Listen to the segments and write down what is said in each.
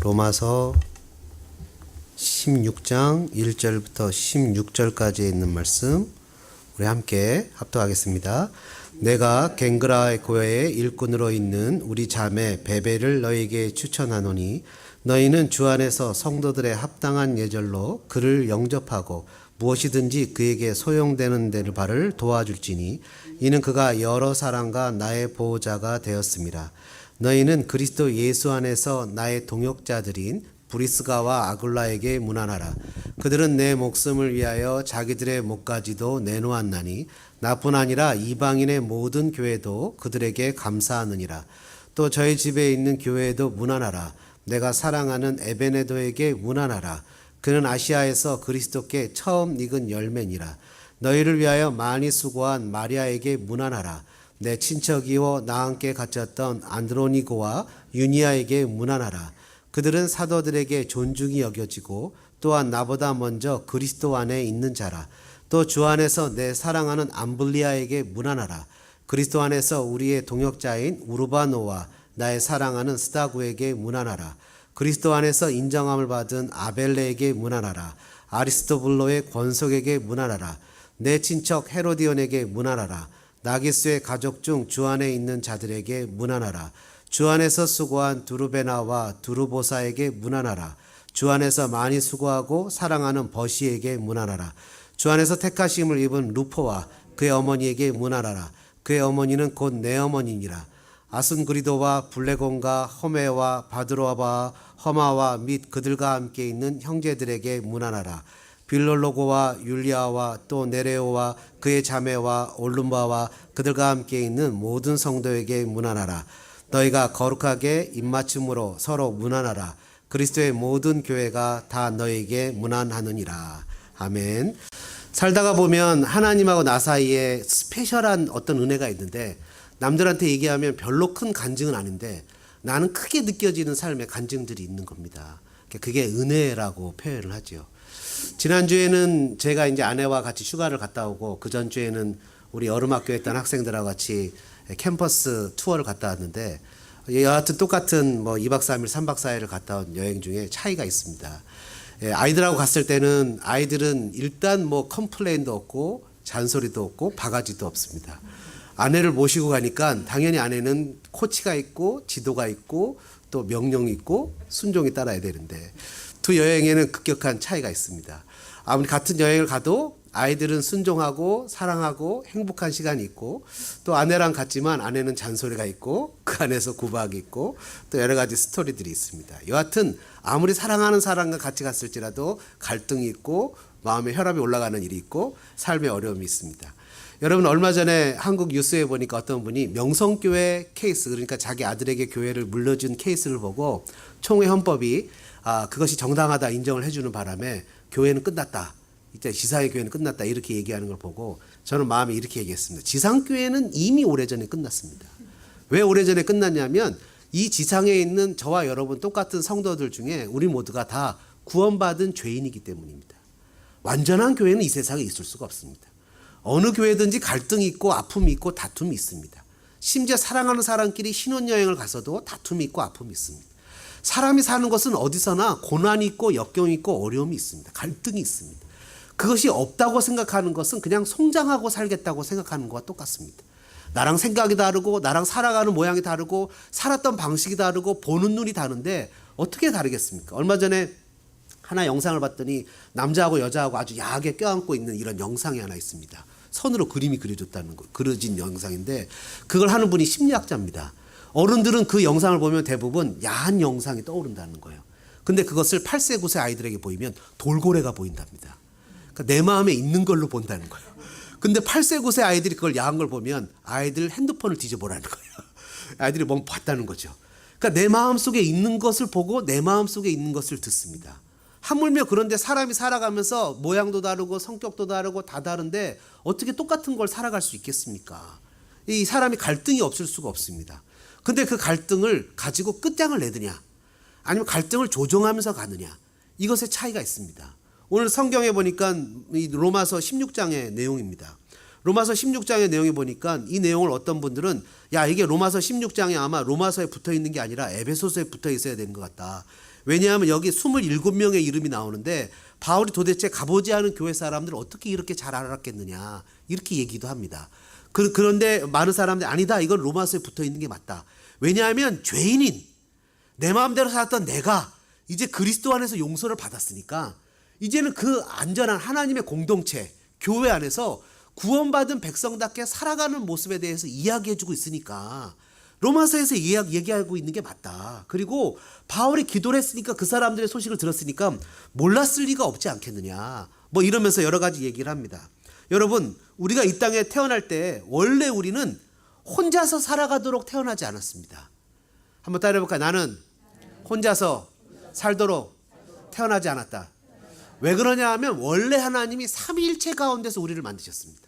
로마서 16장 1절부터 16절까지 있는 말씀 우리 함께 합독하겠습니다. 내가 갱그라 교회의 일꾼으로 있는 우리 자매 베베를 너희에게 추천하노니 너희는 주 안에서 성도들의 합당한 예절로 그를 영접하고 무엇이든지 그에게 소용되는 데를 바를 도와줄지니 이는 그가 여러 사람과 나의 보호자가 되었습니다. 너희는 그리스도 예수 안에서 나의 동역자들인 브리스가와 아굴라에게 문안하라. 그들은 내 목숨을 위하여 자기들의 목까지도 내놓았나니 나뿐 아니라 이방인의 모든 교회도 그들에게 감사하느니라. 또 저희 집에 있는 교회에도 문안하라. 내가 사랑하는 에베네도에게 문안하라. 그는 아시아에서 그리스도께 처음 익은 열매니라. 너희를 위하여 많이 수고한 마리아에게 문안하라. 내 친척이요 나와 함께 갇혔던 안드로니고와 유니아에게 문안하라. 그들은 사도들에게 존중이 여겨지고 또한 나보다 먼저 그리스도 안에 있는 자라. 또 주 안에서 내 사랑하는 암블리아에게 문안하라. 그리스도 안에서 우리의 동역자인 우르바노와 나의 사랑하는 스다구에게 문안하라. 그리스도 안에서 인정함을 받은 아벨레에게 문안하라. 아리스토블로의 권속에게 문안하라. 내 친척 헤로디온에게 문안하라. 나기스의 가족 중 주 안에 있는 자들에게 문안하라. 주 안에서 수고한 두루베나와 두루보사에게 문안하라. 주 안에서 많이 수고하고 사랑하는 버시에게 문안하라. 주 안에서 택하심을 입은 루포와 그의 어머니에게 문안하라. 그의 어머니는 곧 내 어머니니라. 아순그리도와 블레곤과 허메와 바드로아바 허마와 및 그들과 함께 있는 형제들에게 문안하라. 빌롤로고와 율리아와 또 네레오와 그의 자매와 올룸바와 그들과 함께 있는 모든 성도에게 문안하라. 너희가 거룩하게 입맞춤으로 서로 문안하라. 그리스도의 모든 교회가 다 너희에게 문안하느니라. 아멘. 살다가 보면 하나님하고 나 사이에 스페셜한 어떤 은혜가 있는데 남들한테 얘기하면 별로 큰 간증은 아닌데 나는 크게 느껴지는 삶의 간증들이 있는 겁니다. 그게 은혜라고 표현을 하죠. 지난주에는 제가 이제 아내와 같이 휴가를 갔다 오고 그 전주에는 우리 여름학교에 있던 학생들하고 같이 캠퍼스 투어를 갔다 왔는데 여하튼 똑같은 2박 3일, 3박 4일을 갔다 온 여행 중에 차이가 있습니다. 아이들하고 갔을 때는 아이들은 일단 컴플레인도 없고 잔소리도 없고 바가지도 없습니다. 아내를 모시고 가니까 당연히 아내는 코치가 있고 지도가 있고 또 명령이 있고 순종이 따라야 되는데 두 여행에는 급격한 차이가 있습니다. 아무리 같은 여행을 가도 아이들은 순종하고 사랑하고 행복한 시간이 있고 또 아내랑 갔지만 아내는 잔소리가 있고 그 안에서 구박이 있고 또 여러 가지 스토리들이 있습니다. 여하튼 아무리 사랑하는 사람과 같이 갔을지라도 갈등이 있고 마음에 혈압이 올라가는 일이 있고 삶의 어려움이 있습니다. 여러분 얼마 전에 한국 뉴스에 보니까 어떤 분이 명성교회 케이스, 그러니까 자기 아들에게 교회를 물려준 케이스를 보고 총회 헌법이 그것이 정당하다 인정을 해주는 바람에 교회는 끝났다. 이제 지상의 교회는 끝났다. 이렇게 얘기하는 걸 보고 저는 마음에 이렇게 얘기했습니다. 지상교회는 이미 오래전에 끝났습니다. 왜 오래전에 끝났냐면 이 지상에 있는 저와 여러분 똑같은 성도들 중에 우리 모두가 다 구원받은 죄인이기 때문입니다. 완전한 교회는 이 세상에 있을 수가 없습니다. 어느 교회든지 갈등이 있고 아픔이 있고 다툼이 있습니다. 심지어 사랑하는 사람끼리 신혼여행을 가서도 다툼이 있고 아픔이 있습니다. 사람이 사는 것은 어디서나 고난이 있고 역경이 있고 어려움이 있습니다. 갈등이 있습니다. 그것이 없다고 생각하는 것은 그냥 성장하고 살겠다고 생각하는 것과 똑같습니다. 나랑 생각이 다르고 나랑 살아가는 모양이 다르고 살았던 방식이 다르고 보는 눈이 다른데 어떻게 다르겠습니까? 얼마 전에 하나 영상을 봤더니 남자하고 여자하고 아주 야하게 껴안고 있는 이런 영상이 하나 있습니다. 선으로 그림이 그려진 영상인데 그걸 하는 분이 심리학자입니다. 어른들은 그 영상을 보면 대부분 야한 영상이 떠오른다는 거예요. 근데 그것을 8세, 9세 아이들에게 보이면 돌고래가 보인답니다. 그러니까 내 마음에 있는 걸로 본다는 거예요. 근데 8세, 9세 아이들이 그걸 야한 걸 보면 아이들 핸드폰을 뒤져보라는 거예요. 아이들이 뭔 봤다는 거죠. 그러니까 내 마음속에 있는 것을 보고 내 마음속에 있는 것을 듣습니다. 하물며 그런데 사람이 살아가면서 모양도 다르고 성격도 다르고 다 다른데 어떻게 똑같은 걸 살아갈 수 있겠습니까? 이 사람이 갈등이 없을 수가 없습니다. 근데 그 갈등을 가지고 끝장을 내느냐 아니면 갈등을 조정하면서 가느냐 이것의 차이가 있습니다. 오늘 성경에 보니까 이 로마서 16장의 내용입니다. 로마서 16장의 내용에 보니까 이 내용을 어떤 분들은 이게 로마서 16장에 아마 로마서에 붙어 있는 게 아니라 에베소서에 붙어 있어야 되는 것 같다. 왜냐하면 여기 27명의 이름이 나오는데 바울이 도대체 가보지 않은 교회 사람들을 어떻게 이렇게 잘 알았겠느냐 이렇게 얘기도 합니다. 그런데 많은 사람들이 아니다, 이건 로마서에 붙어 있는 게 맞다. 왜냐하면 죄인인 내 마음대로 살았던 내가 이제 그리스도 안에서 용서를 받았으니까 이제는 그 안전한 하나님의 공동체 교회 안에서 구원받은 백성답게 살아가는 모습에 대해서 이야기해주고 있으니까 로마서에서 얘기하고 있는 게 맞다. 그리고 바울이 기도를 했으니까 그 사람들의 소식을 들었으니까 몰랐을 리가 없지 않겠느냐 뭐 이러면서 여러 가지 얘기를 합니다. 여러분, 우리가 이 땅에 태어날 때 원래 우리는 혼자서 살아가도록 태어나지 않았습니다. 한번 따라해볼까요? 나는 혼자서 살도록 태어나지 않았다. 왜 그러냐 하면 원래 하나님이 삼위일체 가운데서 우리를 만드셨습니다.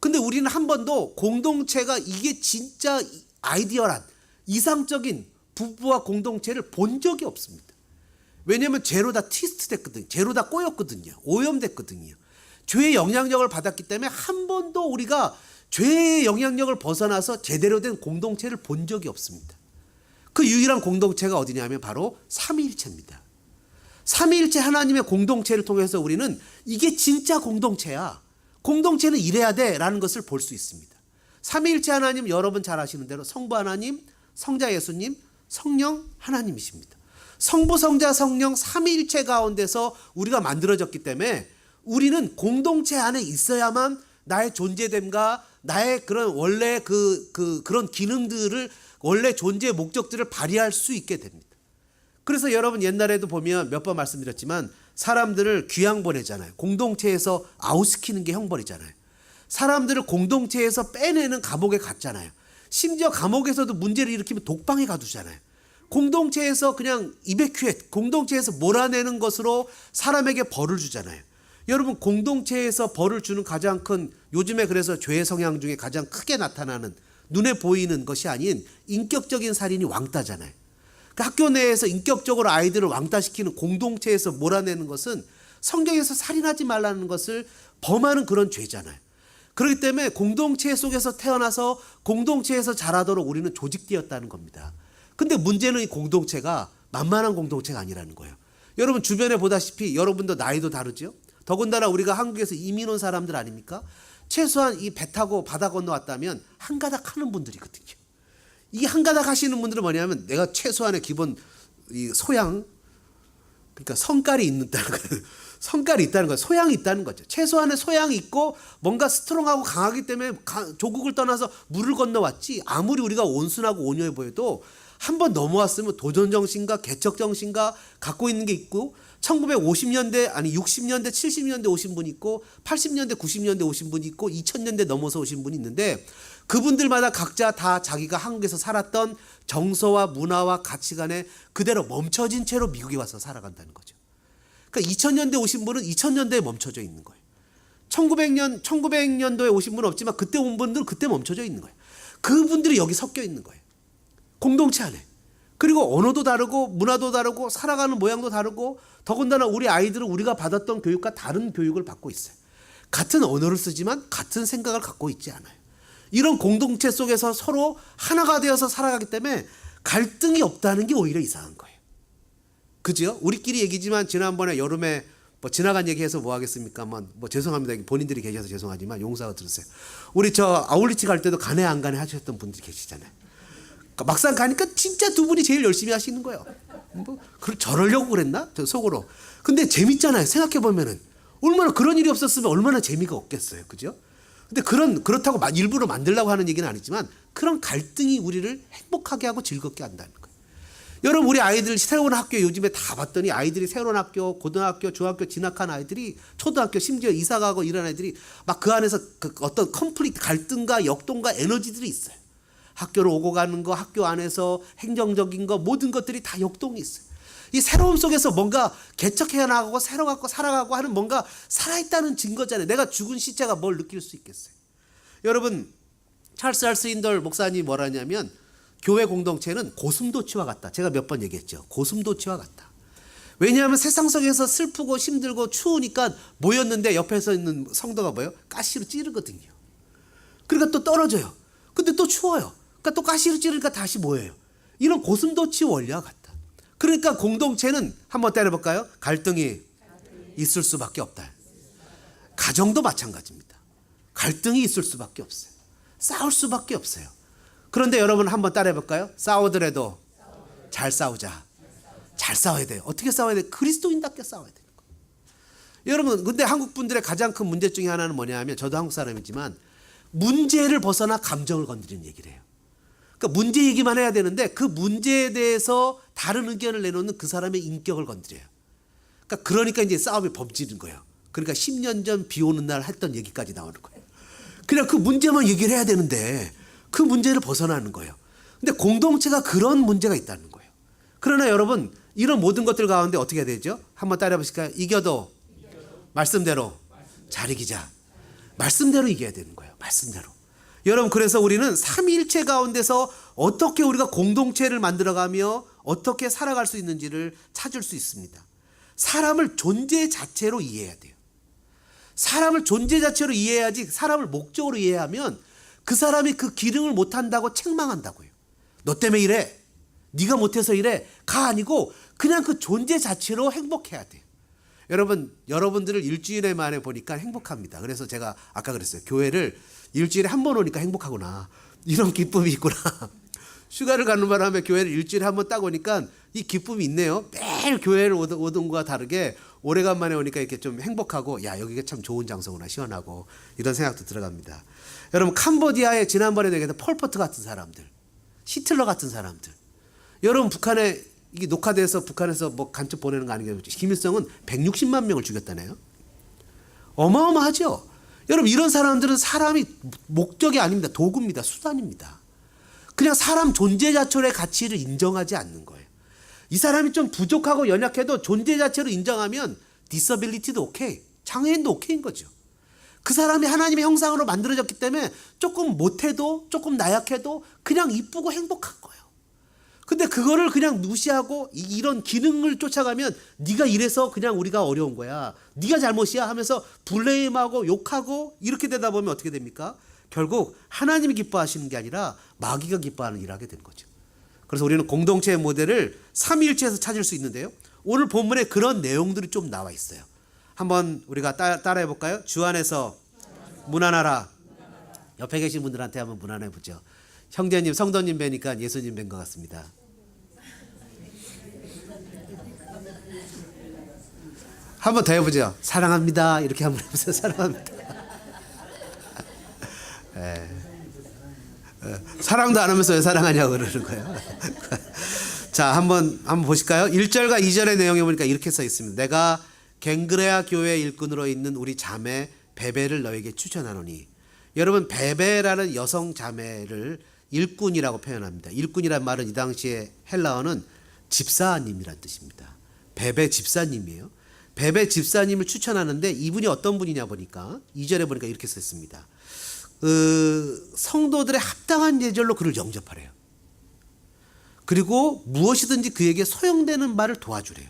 근데 우리는 한 번도 공동체가 이게 진짜 아이디어란 이상적인 부부와 공동체를 본 적이 없습니다. 왜냐하면 죄로 다 트위스트 됐거든요. 죄로 다 꼬였거든요. 오염됐거든요. 죄의 영향력을 받았기 때문에 한 번도 우리가 죄의 영향력을 벗어나서 제대로 된 공동체를 본 적이 없습니다. 그 유일한 공동체가 어디냐면 바로 삼위일체입니다. 삼위일체 하나님의 공동체를 통해서 우리는 이게 진짜 공동체야, 공동체는 이래야 돼 라는 것을 볼 수 있습니다. 삼위일체 하나님, 여러분 잘 아시는 대로 성부 하나님, 성자 예수님, 성령 하나님이십니다. 성부, 성자, 성령 삼위일체 가운데서 우리가 만들어졌기 때문에 우리는 공동체 안에 있어야만 나의 존재됨과 나의 그런 원래 그런 기능들을, 원래 존재의 목적들을 발휘할 수 있게 됩니다. 그래서 여러분 옛날에도 보면 몇 번 말씀드렸지만 사람들을 귀양 보내잖아요. 공동체에서 아웃시키는 게 형벌이잖아요. 사람들을 공동체에서 빼내는 감옥에 갔잖아요. 심지어 감옥에서도 문제를 일으키면 독방에 가두잖아요. 공동체에서 그냥 이베큐엣, 공동체에서 몰아내는 것으로 사람에게 벌을 주잖아요. 여러분, 공동체에서 벌을 주는 가장 큰, 요즘에 그래서 죄의 성향 중에 가장 크게 나타나는, 눈에 보이는 것이 아닌 인격적인 살인이 왕따잖아요. 그 학교 내에서 인격적으로 아이들을 왕따시키는, 공동체에서 몰아내는 것은 성경에서 살인하지 말라는 것을 범하는 그런 죄잖아요. 그렇기 때문에 공동체 속에서 태어나서 공동체에서 자라도록 우리는 조직되었다는 겁니다. 근데 문제는 이 공동체가 만만한 공동체가 아니라는 거예요. 여러분 주변에 보다시피 여러분도 나이도 다르죠. 더군다나 우리가 한국에서 이민 온 사람들 아닙니까? 최소한 이 배 타고 바다 건너왔다면 한가닥 하는 분들이거든요. 이 한가닥 하시는 분들은 뭐냐면 내가 최소한의 기본 이 소양, 그러니까 성깔이 있다는 거예요. 성깔이 있다는 거예요. 소양이 있다는 거죠. 최소한의 소양이 있고 뭔가 스트롱하고 강하기 때문에 조국을 떠나서 물을 건너왔지, 아무리 우리가 온순하고 온유해 보여도 한번 넘어왔으면 도전정신과 개척정신과 갖고 있는 게 있고, 1950년대 아니 60년대 70년대 오신 분이 있고 80년대 90년대 오신 분이 있고 2000년대 넘어서 오신 분이 있는데 그분들마다 각자 다 자기가 한국에서 살았던 정서와 문화와 가치관에 그대로 멈춰진 채로 미국에 와서 살아간다는 거죠. 그러니까 2000년대 오신 분은 2000년대에 멈춰져 있는 거예요. 1900년도에 오신 분은 없지만 그때 온 분들은 그때 멈춰져 있는 거예요. 그분들이 여기 섞여 있는 거예요. 공동체 안에. 그리고 언어도 다르고 문화도 다르고 살아가는 모양도 다르고, 더군다나 우리 아이들은 우리가 받았던 교육과 다른 교육을 받고 있어요. 같은 언어를 쓰지만 같은 생각을 갖고 있지 않아요. 이런 공동체 속에서 서로 하나가 되어서 살아가기 때문에 갈등이 없다는 게 오히려 이상한 거예요. 그죠? 우리끼리 얘기지만 지난번에 여름에 뭐 지나간 얘기해서 뭐 하겠습니까? 뭐 죄송합니다. 본인들이 계셔서 죄송하지만 용서하고 들으세요. 우리 저 아울리치 갈 때도 가네 안 가네 하셨던 분들이 계시잖아요. 막상 가니까 진짜 두 분이 제일 열심히 하시는 거예요. 뭐 저러려고 그랬나? 저 속으로. 근데 재밌잖아요. 생각해 보면은 얼마나, 그런 일이 없었으면 얼마나 재미가 없겠어요. 그죠? 근데 그렇다고 일부러 만들려고 하는 얘기는 아니지만 그런 갈등이 우리를 행복하게 하고 즐겁게 한다는 거예요. 여러분, 우리 아이들 새로운 학교 요즘에 다 봤더니 아이들이 새로운 학교, 고등학교, 중학교 진학한 아이들이, 초등학교 심지어 이사 가고 이런 아이들이 막 그 안에서 어떤 컨플릭트, 갈등과 역동과 에너지들이 있어요. 학교를 오고 가는 거, 학교 안에서 행정적인 거, 모든 것들이 다 역동이 있어요. 이 새로움 속에서 뭔가 개척해 나가고 새로 갖고 살아가고 하는 뭔가 살아있다는 증거잖아요. 내가 죽은 시체가 뭘 느낄 수 있겠어요. 여러분, 찰스 R. 스윈덜 목사님이 뭐라냐면 교회 공동체는 고슴도치와 같다. 제가 몇 번 얘기했죠. 고슴도치와 같다. 왜냐하면 세상 속에서 슬프고 힘들고 추우니까 모였는데 옆에서 있는 성도가 뭐예요? 가시로 찌르거든요. 그러니까 또 떨어져요. 근데 또 추워요. 그러니까 또 가시로 찌르니까 다시 뭐예요? 이런 고슴도치 원리와 같다. 그러니까 공동체는 한번 때려볼까요? 갈등이 있을 수밖에 없다. 가정도 마찬가지입니다. 갈등이 있을 수밖에 없어요. 싸울 수밖에 없어요. 그런데 여러분 한번 따라해볼까요? 싸우더라도 잘 싸우자. 잘 싸워야 돼요. 어떻게 싸워야 돼요? 그리스도인답게 싸워야 돼요. 여러분, 근데 한국 분들의 가장 큰 문제 중에 하나는 뭐냐면, 저도 한국 사람이지만 문제를 벗어나 감정을 건드리는 얘기를 해요. 그러니까 문제 얘기만 해야 되는데 그 문제에 대해서 다른 의견을 내놓는 그 사람의 인격을 건드려요. 그러니까 이제 싸움이 범지는 거예요. 그러니까 10년 전 비 오는 날 했던 얘기까지 나오는 거예요. 그냥 그 문제만 얘기를 해야 되는데 그 문제를 벗어나는 거예요. 근데 공동체가 그런 문제가 있다는 거예요. 그러나 여러분, 이런 모든 것들 가운데 어떻게 해야 되죠? 한번 따라해 보실까요? 이겨도 말씀대로 잘 이기자. 말씀대로 이겨야 되는 거예요. 말씀대로. 여러분, 그래서 우리는 삼위일체 가운데서 어떻게 우리가 공동체를 만들어가며 어떻게 살아갈 수 있는지를 찾을 수 있습니다. 사람을 존재 자체로 이해해야 돼요. 사람을 존재 자체로 이해해야지. 사람을 목적으로 이해하면 그 사람이 그 기능을 못한다고 책망한다고요. 너 때문에 이래. 네가 못해서 이래. 가 아니고 그냥 그 존재 자체로 행복해야 돼요. 여러분, 여러분들을 일주일에 만에 보니까 행복합니다. 그래서 제가 아까 그랬어요. 교회를 일주일에 한 번 오니까 행복하구나. 이런 기쁨이 있구나. 휴가를 가는 바람에 교회를 일주일에 한 번 딱 오니까 이 기쁨이 있네요. 매일 교회를 오던 것과 다르게 오래간만에 오니까 이렇게 좀 행복하고, 야, 여기가 참 좋은 장소구나, 시원하고, 이런 생각도 들어갑니다. 여러분, 캄보디아에 지난번에 얘기했던 폴포트 같은 사람들, 히틀러 같은 사람들, 여러분, 북한에 이게 녹화돼서 북한에서 뭐 간첩 보내는 거 아니겠죠? 김일성은 160만 명을 죽였다네요. 어마어마하죠. 여러분, 이런 사람들은 사람이 목적이 아닙니다. 도구입니다. 수단입니다. 그냥 사람 존재 자체의 가치를 인정하지 않는 거예요. 이 사람이 좀 부족하고 연약해도 존재 자체로 인정하면 디서빌리티도 오케이, 장애인도 오케이인 거죠. 그 사람이 하나님의 형상으로 만들어졌기 때문에 조금 못해도, 조금 나약해도 그냥 이쁘고 행복한 거예요. 근데 그거를 그냥 무시하고 이런 기능을 쫓아가면 네가 이래서 그냥 우리가 어려운 거야, 네가 잘못이야 하면서 블레임하고 욕하고 이렇게 되다 보면 어떻게 됩니까? 결국 하나님이 기뻐하시는 게 아니라 마귀가 기뻐하는 일을 하게 되는 거죠. 그래서 우리는 공동체의 모델을 삼위일체에서 찾을 수 있는데요, 오늘 본문에 그런 내용들이 좀 나와 있어요. 한번 우리가 따라해 볼까요? 주 안에서 문안하라. 옆에 계신 분들한테 한번 문안해 보죠. 형제님, 성도님 뵈니까 예수님 뵌 것 같습니다. 한번 더 해보죠. 사랑합니다. 이렇게 한번 해보세요. 사랑합니다. 사랑도 안 하면서 왜 사랑하냐고 그러는 거예요. 자, 한번 보실까요? 1절과 2절의 내용에 보니까 이렇게 써 있습니다. 내가 갱그레아 교회 일꾼으로 있는 우리 자매 베베를 너에게 추천하노니. 여러분, 베베라는 여성 자매를 일꾼이라고 표현합니다. 일꾼이란 말은 이 당시에 헬라어는 집사님이란 뜻입니다. 베베 집사님이에요. 베베 집사님을 추천하는데 이분이 어떤 분이냐 보니까 2절에 보니까 이렇게 써 있습니다. 성도들의 합당한 예절로 그를 영접하래요. 그리고 무엇이든지 그에게 소용되는 말을 도와주래요.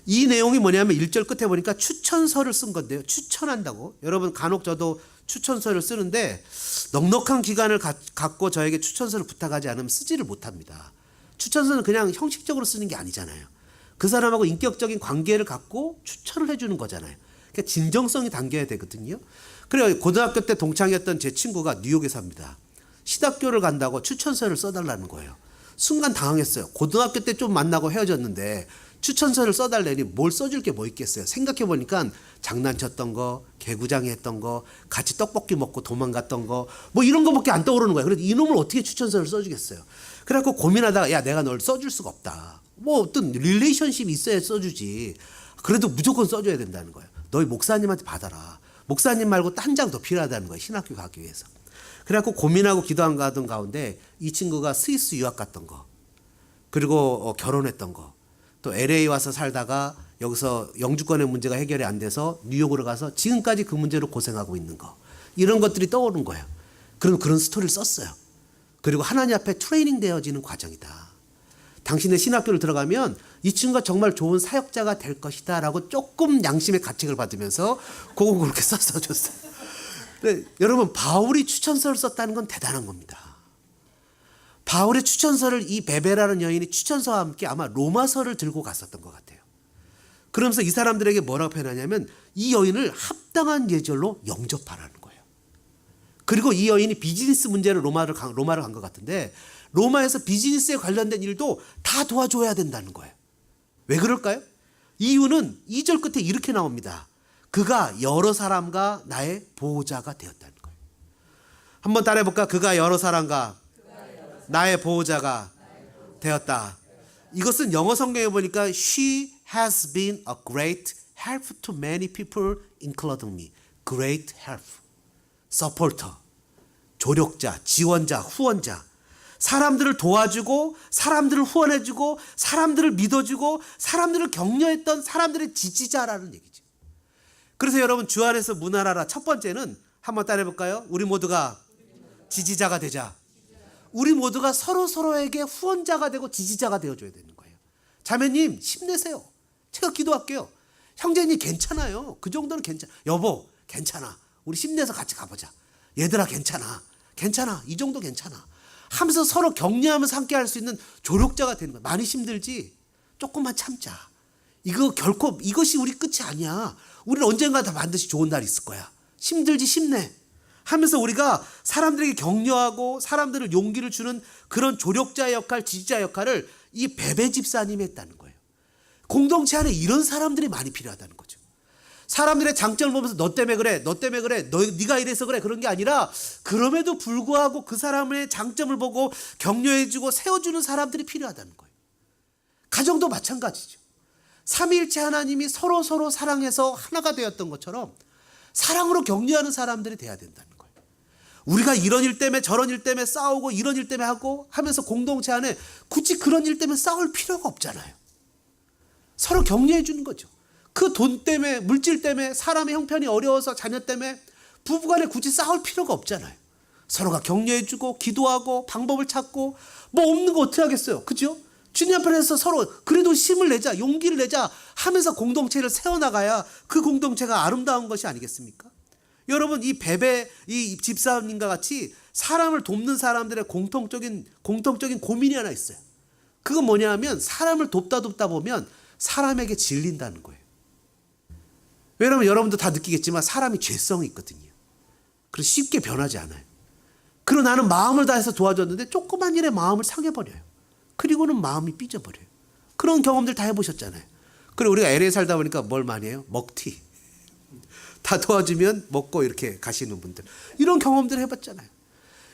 이 내용이 뭐냐면 1절 끝에 보니까 추천서를 쓴 건데요. 추천한다고. 여러분, 간혹 저도 추천서를 쓰는데 넉넉한 기간을 갖고 저에게 추천서를 부탁하지 않으면 쓰지를 못합니다. 추천서는 그냥 형식적으로 쓰는 게 아니잖아요. 그 사람하고 인격적인 관계를 갖고 추천을 해주는 거잖아요. 그러니까 진정성이 담겨야 되거든요. 그래요. 고등학교 때 동창이었던 제 친구가 뉴욕에 삽니다. 신학교를 간다고 추천서를 써달라는 거예요. 순간 당황했어요. 고등학교 때 좀 만나고 헤어졌는데 추천서를 써달래니 뭘 써줄 게 뭐 있겠어요. 생각해보니까 장난쳤던 거, 개구장이 했던 거, 같이 떡볶이 먹고 도망갔던 거, 뭐 이런 거밖에 안 떠오르는 거예요. 그래서 이놈을 어떻게 추천서를 써주겠어요. 그래갖고 고민하다가, 야, 내가 널 써줄 수가 없다. 뭐 어떤 릴레이션십이 있어야 써주지. 그래도 무조건 써줘야 된다는 거예요. 너희 목사님한테 받아라. 목사님 말고 딴 장 더 필요하다는 거예요. 신학교 가기 위해서. 그래갖고 고민하고 기도한 가운데 이 친구가 스위스 유학 갔던 거, 그리고 결혼했던 거, 또 LA 와서 살다가 여기서 영주권의 문제가 해결이 안 돼서 뉴욕으로 가서 지금까지 그 문제로 고생하고 있는 거, 이런 것들이 떠오른 거예요. 그런 스토리를 썼어요. 그리고 하나님 앞에 트레이닝 되어지는 과정이다. 당신의 신학교를 들어가면 이 친구가 정말 좋은 사역자가 될 것이다 라고 조금 양심의 가책을 받으면서 그거 그렇게 써줬어요. 여러분, 바울이 추천서를 썼다는 건 대단한 겁니다. 바울의 추천서를 이 베베라는 여인이 추천서와 함께 아마 로마서를 들고 갔었던 것 같아요. 그러면서 이 사람들에게 뭐라고 표현하냐면 이 여인을 합당한 예절로 영접하라는 거예요. 그리고 이 여인이 비즈니스 문제를 로마를 간 것 같은데 로마에서 비즈니스에 관련된 일도 다 도와줘야 된다는 거예요. 왜 그럴까요? 이유는 2절 끝에 이렇게 나옵니다. 그가 여러 사람과 나의 보호자가 되었다는 거예요. 한번 따라해볼까? 그가 여러 사람과 나의 보호자가 되었다. 이것은 영어 성경에 보니까 She has been a great help to many people including me. Great help. supporter. 조력자, 지원자, 후원자. 사람들을 도와주고 사람들을 후원해주고 사람들을 믿어주고 사람들을 격려했던 사람들의 지지자라는 얘기죠. 그래서 여러분 주 안에서 문안하라 첫 번째는 한번 따라해볼까요? 우리 모두가 지지자가 되자. 우리 모두가 서로에게 후원자가 되고 지지자가 되어줘야 되는 거예요. 자매님 힘내세요. 제가 기도할게요. 형제님 괜찮아요. 그 정도는 괜찮아. 여보 괜찮아. 우리 힘내서 같이 가보자. 얘들아 괜찮아. 괜찮아. 이 정도 괜찮아. 하면서 서로 격려하면서 함께 할 수 있는 조력자가 되는 거야. 많이 힘들지? 조금만 참자. 이거 결코 이것이 우리 끝이 아니야. 우리는 언젠가 다 반드시 좋은 날이 있을 거야. 힘들지 힘내. 하면서 우리가 사람들에게 격려하고 사람들을 용기를 주는 그런 조력자의 역할, 지지자 역할을 이 베베 집사님이 했다는 거예요. 공동체 안에 이런 사람들이 많이 필요하다는 거죠. 사람들의 장점을 보면서 너 때문에 그래, 너 때문에 그래, 네가 이래서 그래 그런 게 아니라 그럼에도 불구하고 그 사람의 장점을 보고 격려해주고 세워주는 사람들이 필요하다는 거예요. 가정도 마찬가지죠. 삼위일체 하나님이 서로 사랑해서 하나가 되었던 것처럼 사랑으로 격려하는 사람들이 돼야 된다는 거예요. 우리가 이런 일 때문에 저런 일 때문에 싸우고 이런 일 때문에 하고 하면서 공동체 안에 굳이 그런 일 때문에 싸울 필요가 없잖아요. 서로 격려해 주는 거죠. 그 돈 때문에 물질 때문에 사람의 형편이 어려워서 자녀 때문에 부부간에 굳이 싸울 필요가 없잖아요. 서로가 격려해 주고 기도하고 방법을 찾고 뭐 없는 거 어떻게 하겠어요. 그죠? 주님 앞에서 서로 그래도 힘을 내자 용기를 내자 하면서 공동체를 세워나가야 그 공동체가 아름다운 것이 아니겠습니까? 여러분 이 베베 이 집사님과 같이 사람을 돕는 사람들의 공통적인 고민이 하나 있어요. 그건 뭐냐 하면 사람을 돕다 보면 사람에게 질린다는 거예요. 왜냐하면 여러분도 다 느끼겠지만 사람이 죄성이 있거든요. 그래서 쉽게 변하지 않아요. 그리고 나는 마음을 다해서 도와줬는데 조그만 일에 마음을 상해버려요. 그리고는 마음이 삐져버려요. 그런 경험들 다 해보셨잖아요. 그리고 우리가 LA에 살다 보니까 뭘 많이 해요? 먹튀. 다 도와주면 먹고 이렇게 가시는 분들. 이런 경험들을 해봤잖아요.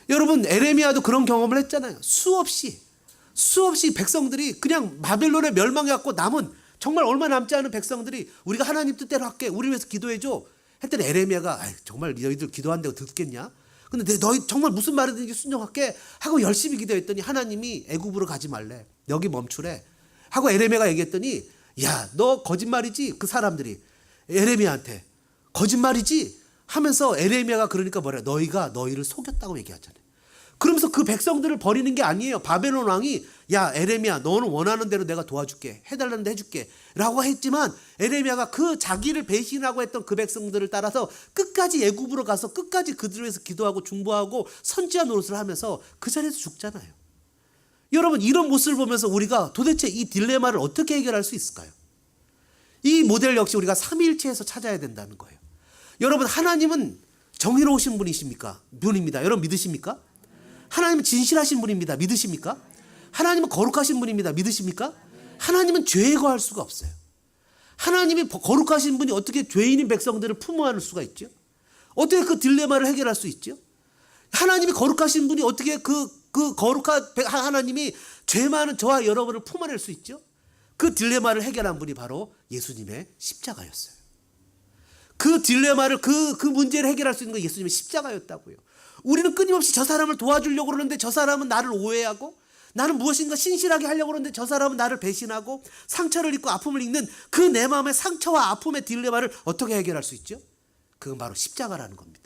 여러분 에레미야도 그런 경험을 했잖아요. 수없이 백성들이 그냥 바벨론에 멸망해갖고 남은 정말 얼마 남지 않은 백성들이 우리가 하나님 뜻대로 할게. 우리 위해서 기도해줘. 했더니 에레미야가 정말 너희들 기도한다고 듣겠냐? 근데 너희 정말 무슨 말이든지 순종할게 하고 열심히 기도했더니 하나님이 애굽으로 가지 말래. 여기 멈추래. 하고 에레미야가 얘기했더니 야, 너 거짓말이지? 그 사람들이 에레미야한테 거짓말이지? 하면서 에레미야가 그러니까 뭐래? 너희가 너희를 속였다고 얘기하잖아요. 그러면서 그 백성들을 버리는 게 아니에요. 바벨론 왕이 야 에레미야 너는 원하는 대로 내가 도와줄게. 해달라는 데 해줄게. 라고 했지만 에레미야가 그 자기를 배신하고 했던 그 백성들을 따라서 끝까지 애굽으로 가서 끝까지 그들을 위해서 기도하고 중보하고 선지자 노릇을 하면서 그 자리에서 죽잖아요. 여러분 이런 모습을 보면서 우리가 도대체 이 딜레마를 어떻게 해결할 수 있을까요? 이 모델 역시 우리가 삼위일체에서 찾아야 된다는 거예요. 여러분 하나님은 정의로우신 분입니다. 여러분 믿으십니까? 하나님은 진실하신 분입니다. 믿으십니까? 하나님은 거룩하신 분입니다. 믿으십니까? 하나님은 죄에 거할 수가 없어요. 하나님이 거룩하신 분이 어떻게 죄인인 백성들을 품어 안을 수가 있죠? 어떻게 그 딜레마를 해결할 수 있죠? 하나님이 거룩하신 분이 어떻게 그 거룩한 하나님이 죄 많은 저와 여러분을 품어낼 수 있죠? 그 딜레마를 해결한 분이 바로 예수님의 십자가였어요. 그 딜레마를 그 문제를 해결할 수 있는 건 예수님의 십자가였다고요. 우리는 끊임없이 저 사람을 도와주려고 그러는데 저 사람은 나를 오해하고 나는 무엇인가 신실하게 하려고 그러는데 저 사람은 나를 배신하고 상처를 입고 아픔을 입는 그 내 마음의 상처와 아픔의 딜레마를 어떻게 해결할 수 있죠? 그건 바로 십자가라는 겁니다.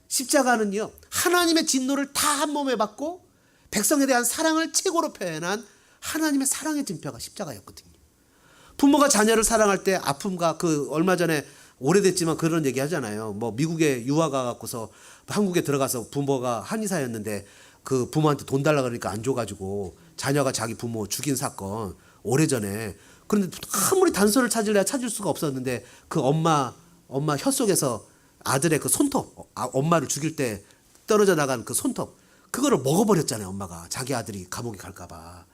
십자가는요 하나님의 진노를 다 한 몸에 받고 백성에 대한 사랑을 최고로 표현한 하나님의 사랑의 증표가 십자가였거든요. 부모가 자녀를 사랑할 때 아픔과 그 얼마 전에 오래됐지만 그런 얘기 하잖아요. 뭐 미국에 유학 가갖고서 한국에 들어가서 부모가 한의사였는데 그 부모한테 돈 달라 그러니까 안 줘가지고 자녀가 자기 부모 죽인 사건 오래전에. 그런데 아무리 단서를 찾으려 찾을 수가 없었는데 그 엄마 혀 속에서 아들의 그 손톱, 엄마를 죽일 때 떨어져 나간 그 손톱, 그거를 먹어버렸잖아요. 엄마가 자기 아들이 감옥에 갈까봐.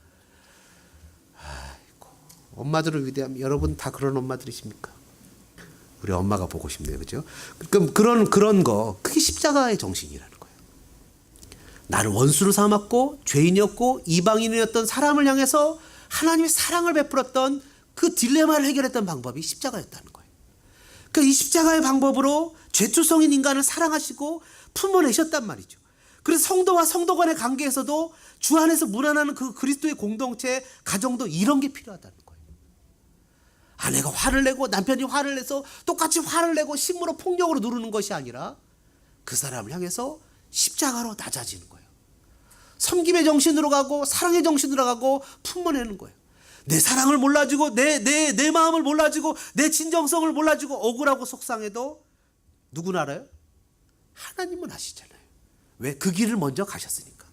아이고, 엄마들을 위대함. 여러분 다 그런 엄마들이십니까? 우리 엄마가 보고 싶네요, 그죠? 그럼 그런 거 그게 십자가의 정신이라는 거예요. 나를 원수로 삼았고 죄인이었고 이방인이었던 사람을 향해서 하나님의 사랑을 베풀었던 그 딜레마를 해결했던 방법이 십자가였다는 거예요. 그러니까 이 십자가의 방법으로 죄투성인 인간을 사랑하시고 품어내셨단 말이죠. 그래서 성도와 성도 간의 관계에서도 주 안에서 문안하는 그 그리스도의 공동체, 가정도 이런 게 필요하다는 거예요. 아내가 화를 내고 남편이 화를 내서 똑같이 화를 내고 식으로 폭력으로 누르는 것이 아니라 그 사람을 향해서 십자가로 낮아지는 거예요. 섬김의 정신으로 가고 사랑의 정신으로 가고 품어내는 거예요. 내 사랑을 몰라주고 내 마음을 몰라주고 내 진정성을 몰라주고 억울하고 속상해도 누구나 알아요? 하나님은 아시잖아요. 왜? 그 길을 먼저 가셨으니까.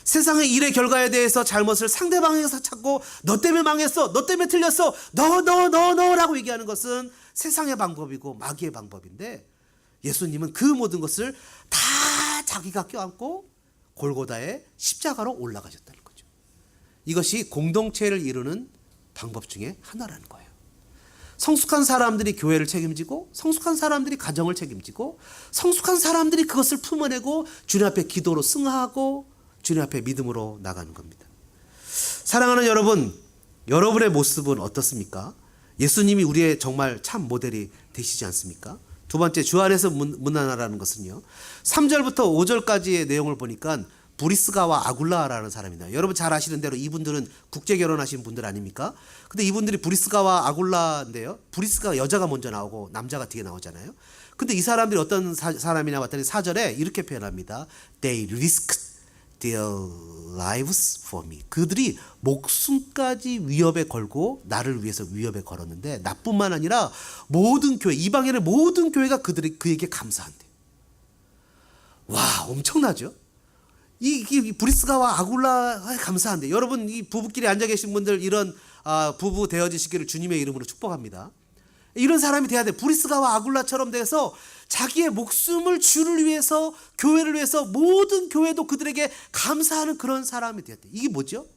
세상의 일의 결과에 대해서 잘못을 상대방에서 찾고 너 때문에 망했어, 너 때문에 틀렸어, 너라고 얘기하는 것은 세상의 방법이고 마귀의 방법인데, 예수님은 그 모든 것을 다 자기가 껴안고 골고다의 십자가로 올라가셨다는 거죠. 이것이 공동체를 이루는 방법 중에 하나라는 거예요. 성숙한 사람들이 교회를 책임지고 성숙한 사람들이 가정을 책임지고 성숙한 사람들이 그것을 품어내고 주님 앞에 기도로 승하하고 주님 앞에 믿음으로 나가는 겁니다. 사랑하는 여러분, 여러분의 모습은 어떻습니까? 예수님이 우리의 정말 참 모델이 되시지 않습니까? 두 번째, 주 안에서 문안하라는 것은요, 3절부터 5절까지의 내용을 보니까 브리스가와 아굴라라는 사람입니다. 여러분 잘 아시는 대로 이분들은 국제 결혼하신 분들 아닙니까? 근데 이분들이 브리스가와 아굴라인데요, 브리스가 여자가 먼저 나오고 남자가 뒤에 나오잖아요. 근데 이 사람들이 어떤 사람이냐 봤더니 4절에 이렇게 표현합니다. They risked their lives for me. 그들이 목숨까지 위협에 걸고 나를 위해서 위협에 걸었는데, 나뿐만 아니라 모든 교회, 이방인의 모든 교회가 그에게 감사한대요. 와, 엄청나죠? 이 브리스가와 아굴라에 감사한데, 여러분 이 부부끼리 앉아 계신 분들 이런 부부 되어지시기를 주님의 이름으로 축복합니다. 이런 사람이 돼야 돼. 브리스가와 아굴라처럼 돼서 자기의 목숨을 주를 위해서, 교회를 위해서 모든 교회도 그들에게 감사하는 그런 사람이 되었대. 이게 뭐죠?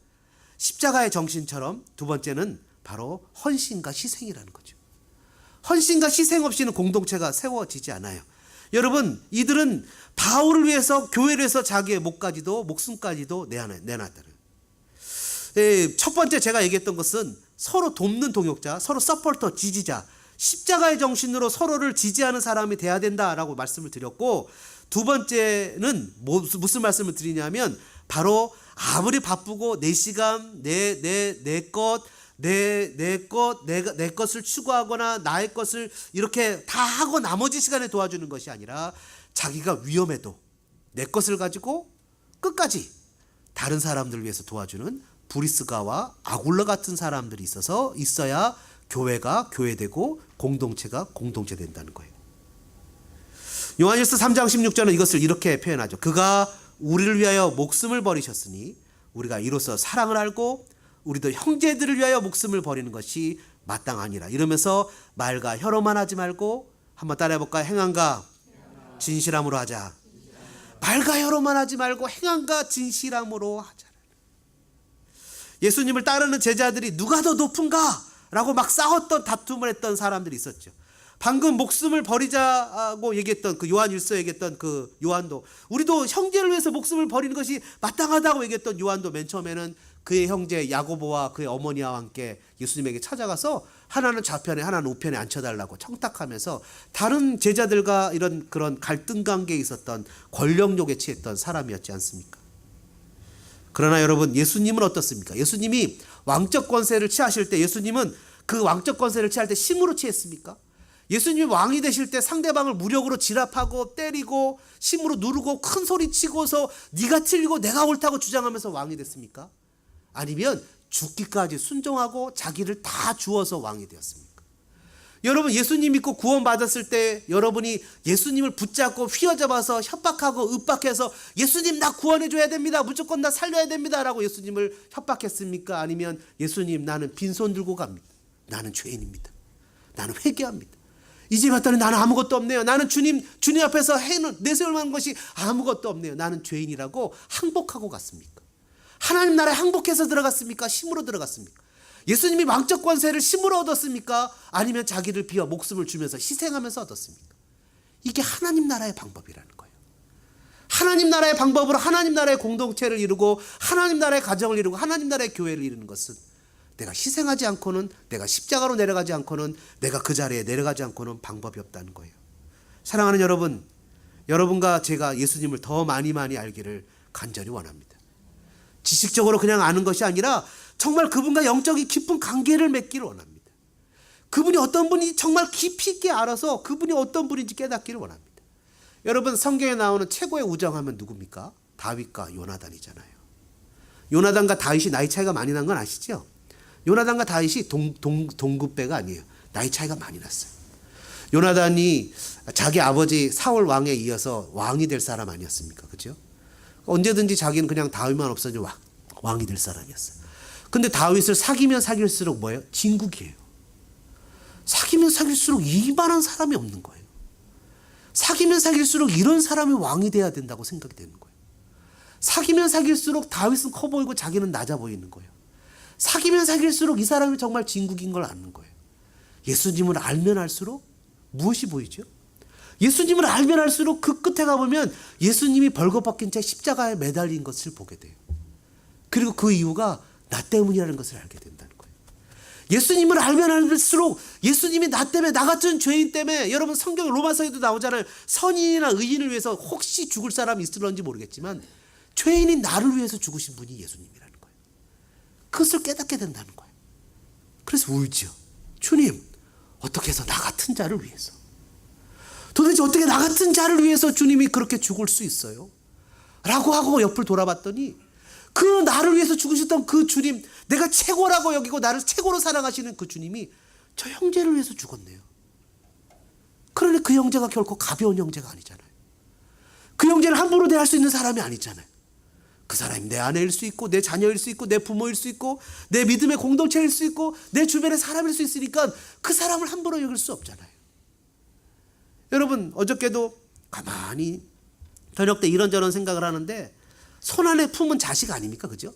십자가의 정신처럼 두 번째는 바로 헌신과 희생이라는 거죠. 헌신과 희생 없이는 공동체가 세워지지 않아요. 여러분, 이들은 바울을 위해서, 교회를 위해서 자기의 목숨까지도 내놨다는. 첫 번째 제가 얘기했던 것은 서로 돕는 동역자, 서로 서포터, 지지자, 십자가의 정신으로 서로를 지지하는 사람이 돼야 된다라고 말씀을 드렸고, 두 번째는 무슨 말씀을 드리냐면 바로 아무리 바쁘고 내 시간, 내 것을 추구하거나 나의 것을 이렇게 다 하고 나머지 시간에 도와주는 것이 아니라 자기가 위험해도 내 것을 가지고 끝까지 다른 사람들을 위해서 도와주는 브리스가와 아굴라 같은 사람들이 있어야 교회가 교회되고 공동체가 공동체 된다는 거예요. 요한일서 3장 16절은 이것을 이렇게 표현하죠. 그가 우리를 위하여 목숨을 버리셨으니 우리가 이로써 사랑을 알고 우리도 형제들을 위하여 목숨을 버리는 것이 마땅하니라. 이러면서 말과 혀로만 하지 말고, 한번 따라해볼까요? 행함과 진실함으로 하자. 말과 혀로만 하지 말고 행함과 진실함으로 하자. 예수님을 따르는 제자들이 누가 더 높은가? 라고 막 싸웠던, 다툼을 했던 사람들이 있었죠. 방금 목숨을 버리자고 얘기했던 그 요한 1서 얘기했던 그 요한도, 우리도 형제를 위해서 목숨을 버리는 것이 마땅하다고 얘기했던 요한도 맨 처음에는 그의 형제 야고보와 그의 어머니와 함께 예수님에게 찾아가서 하나는 좌편에 하나는 우편에 앉혀달라고 청탁하면서 다른 제자들과 그런 갈등 관계에 있었던 권력욕에 취했던 사람이었지 않습니까? 그러나 여러분, 예수님은 어떻습니까? 예수님이 왕적 권세를 취하실 때, 예수님은 그 왕적 권세를 취할 때 힘으로 취했습니까? 예수님이 왕이 되실 때 상대방을 무력으로 진압하고 때리고 힘으로 누르고 큰 소리 치고서 네가 틀리고 내가 옳다고 주장하면서 왕이 됐습니까? 아니면 죽기까지 순종하고 자기를 다 주어서 왕이 되었습니까? 여러분 예수님 믿고 구원받았을 때 여러분이 예수님을 붙잡고 휘어잡아서 협박하고 윽박해서 예수님 나 구원해 줘야 됩니다. 무조건 나 살려야 됩니다. 라고 예수님을 협박했습니까? 아니면 예수님 나는 빈손 들고 갑니다. 나는 죄인입니다. 나는 회개합니다. 이제 봤더니 나는 아무것도 없네요. 나는 주님 앞에서 내세울 만한 것이 아무것도 없네요. 나는 죄인이라고 항복하고 갔습니까? 하나님 나라에 항복해서 들어갔습니까? 힘으로 들어갔습니까? 예수님이 왕적 권세를 힘으로 얻었습니까? 아니면 자기를 비워 목숨을 주면서 희생하면서 얻었습니까? 이게 하나님 나라의 방법이라는 거예요. 하나님 나라의 방법으로 하나님 나라의 공동체를 이루고 하나님 나라의 가정을 이루고 하나님 나라의 교회를 이루는 것은 내가 희생하지 않고는, 내가 십자가로 내려가지 않고는, 내가 그 자리에 내려가지 않고는 방법이 없다는 거예요. 사랑하는 여러분, 여러분과 제가 예수님을 더 많이 알기를 간절히 원합니다. 지식적으로 그냥 아는 것이 아니라 정말 그분과 영적인 깊은 관계를 맺기를 원합니다. 그분이 어떤 분이 정말 깊이 있게 알아서 그분이 어떤 분인지 깨닫기를 원합니다. 여러분 성경에 나오는 최고의 우정하면 누굽니까? 다윗과 요나단이잖아요. 요나단과 다윗이 나이 차이가 많이 난 건 아시죠? 요나단과 다윗이 동급배가 아니에요. 나이 차이가 많이 났어요. 요나단이 자기 아버지 사울 왕에 이어서 왕이 될 사람 아니었습니까? 그죠? 언제든지 자기는 그냥 다윗만 없어지면 왕이 될 사람이었어요. 근데 다윗을 사귀면 사귈수록 뭐예요? 진국이에요. 사귀면 사귈수록 이만한 사람이 없는 거예요. 사귀면 사귈수록 이런 사람이 왕이 돼야 된다고 생각이 되는 거예요. 사귀면 사귈수록 다윗은 커 보이고 자기는 낮아 보이는 거예요. 사귀면 사귈수록 이 사람이 정말 진국인 걸 아는 거예요. 예수님을 알면 알수록 무엇이 보이죠? 예수님을 알면 알수록 그 끝에 가보면 예수님이 벌거벗긴 채 십자가에 매달린 것을 보게 돼요. 그리고 그 이유가 나 때문이라는 것을 알게 된다는 거예요. 예수님을 알면 알수록 예수님이 나 때문에, 나 같은 죄인 때문에, 여러분 성경 로마서에도 나오잖아요. 선인이나 의인을 위해서 혹시 죽을 사람이 있을런지 모르겠지만 죄인인 나를 위해서 죽으신 분이 예수님이라는 거예요. 그것을 깨닫게 된다는 거예요. 그래서 울지요. 주님, 어떻게 해서 나 같은 자를 위해서, 도대체 어떻게 나 같은 자를 위해서 주님이 그렇게 죽을 수 있어요? 라고 하고 옆을 돌아봤더니 그 나를 위해서 죽으셨던 그 주님, 내가 최고라고 여기고 나를 최고로 사랑하시는 그 주님이 저 형제를 위해서 죽었네요. 그러니 그 형제가 결코 가벼운 형제가 아니잖아요. 그 형제를 함부로 대할 수 있는 사람이 아니잖아요. 그 사람이 내 아내일 수 있고 내 자녀일 수 있고 내 부모일 수 있고 내 믿음의 공동체일 수 있고 내 주변의 사람일 수 있으니까 그 사람을 함부로 여길 수 없잖아요. 여러분 어저께도 가만히 저녁 때 이런저런 생각을 하는데 손 안에 품은 자식 아닙니까? 그죠?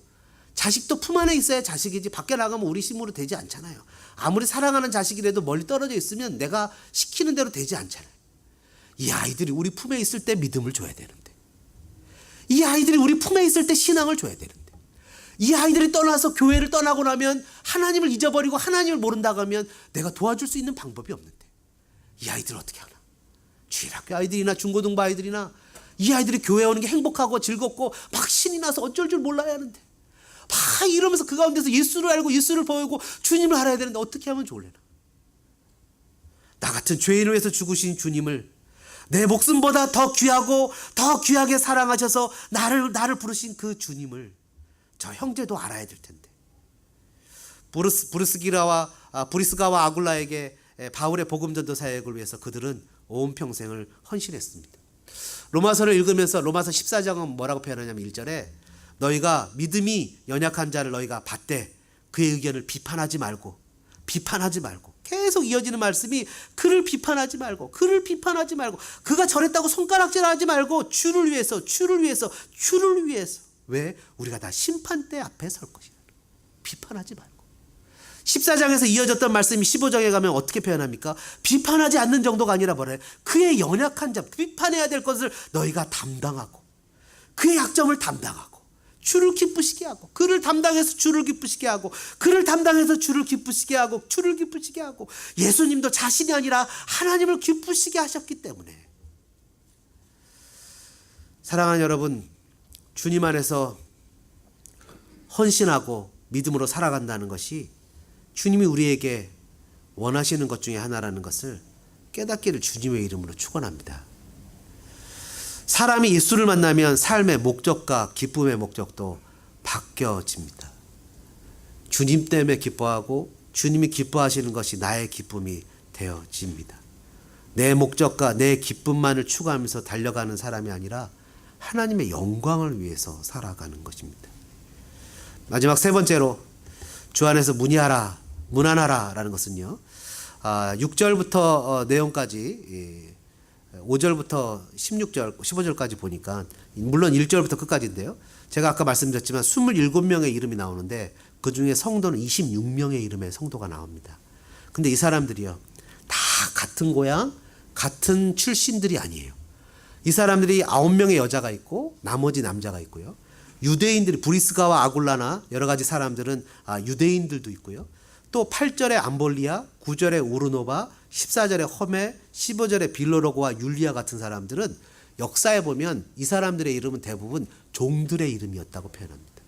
자식도 품 안에 있어야 자식이지 밖에 나가면 우리 힘으로 되지 않잖아요. 아무리 사랑하는 자식이라도 멀리 떨어져 있으면 내가 시키는 대로 되지 않잖아요. 이 아이들이 우리 품에 있을 때 믿음을 줘야 되는데, 이 아이들이 우리 품에 있을 때 신앙을 줘야 되는데, 이 아이들이 떠나서 교회를 떠나고 나면 하나님을 잊어버리고 하나님을 모른다고 하면 내가 도와줄 수 있는 방법이 없는데 이 아이들을 어떻게 하나? 주일학교 아이들이나 중고등부 아이들이나 이 아이들이 교회 오는 게 행복하고 즐겁고 막 신이 나서 어쩔 줄 몰라야 하는데 막 이러면서 그 가운데서 예수를 알고 예수를 보이고 주님을 알아야 되는데 어떻게 하면 좋을래나? 나 같은 죄인을 위해서 죽으신 주님을 내 목숨보다 더 귀하고 더 귀하게 사랑하셔서 나를 부르신 그 주님을 저 형제도 알아야 될 텐데. 브리스가와 아굴라에게 바울의 복음 전도 사역을 위해서 그들은 온 평생을 헌신했습니다. 로마서를 읽으면서 로마서 14장은 뭐라고 표현하냐면 1절에 너희가 믿음이 연약한 자를 너희가 받되 그의 의견을 비판하지 말고 계속 이어지는 말씀이 그를 비판하지 말고 그가 저랬다고 손가락질하지 말고 주를 위해서 왜? 우리가 다 심판대 앞에 설 것이다. 비판하지 말고. 14장에서 이어졌던 말씀이 15장에 가면 어떻게 표현합니까? 비판하지 않는 정도가 아니라 뭐래? 그의 연약한 자, 비판해야 될 것을 너희가 담당하고 그의 약점을 담당하고 주를 기쁘시게 하고 그를 담당해서 주를 기쁘시게 하고 그를 담당해서 주를 기쁘시게 하고 예수님도 자신이 아니라 하나님을 기쁘시게 하셨기 때문에 사랑하는 여러분, 주님 안에서 헌신하고 믿음으로 살아간다는 것이 주님이 우리에게 원하시는 것 중에 하나라는 것을 깨닫기를 주님의 이름으로 축원합니다. 사람이 예수를 만나면 삶의 목적과 기쁨의 목적도 바뀌어집니다. 주님 때문에 기뻐하고 주님이 기뻐하시는 것이 나의 기쁨이 되어집니다. 내 목적과 내 기쁨만을 추구하면서 달려가는 사람이 아니라 하나님의 영광을 위해서 살아가는 것입니다. 마지막 세 번째로 주 안에서 문안하라 라는 것은요, 6절부터 내용까지 5절부터 16절, 15절까지 보니까 물론 1절부터 끝까지인데요. 제가 아까 말씀드렸지만 27명의 이름이 나오는데 그 중에 성도는 26명의 이름의 성도가 나옵니다. 근데 이 사람들이요, 다 같은 고향, 같은 출신들이 아니에요. 이 사람들이 9명의 여자가 있고 나머지 남자가 있고요. 유대인들이 브리스가와 아굴라나 여러 가지 사람들은 유대인들도 있고요. 또 8절에 암볼리아, 9절에 우르노바, 14절에 허메, 15절에 빌로로고와 율리아 같은 사람들은 역사에 보면 이 사람들의 이름은 대부분 종들의 이름이었다고 표현합니다.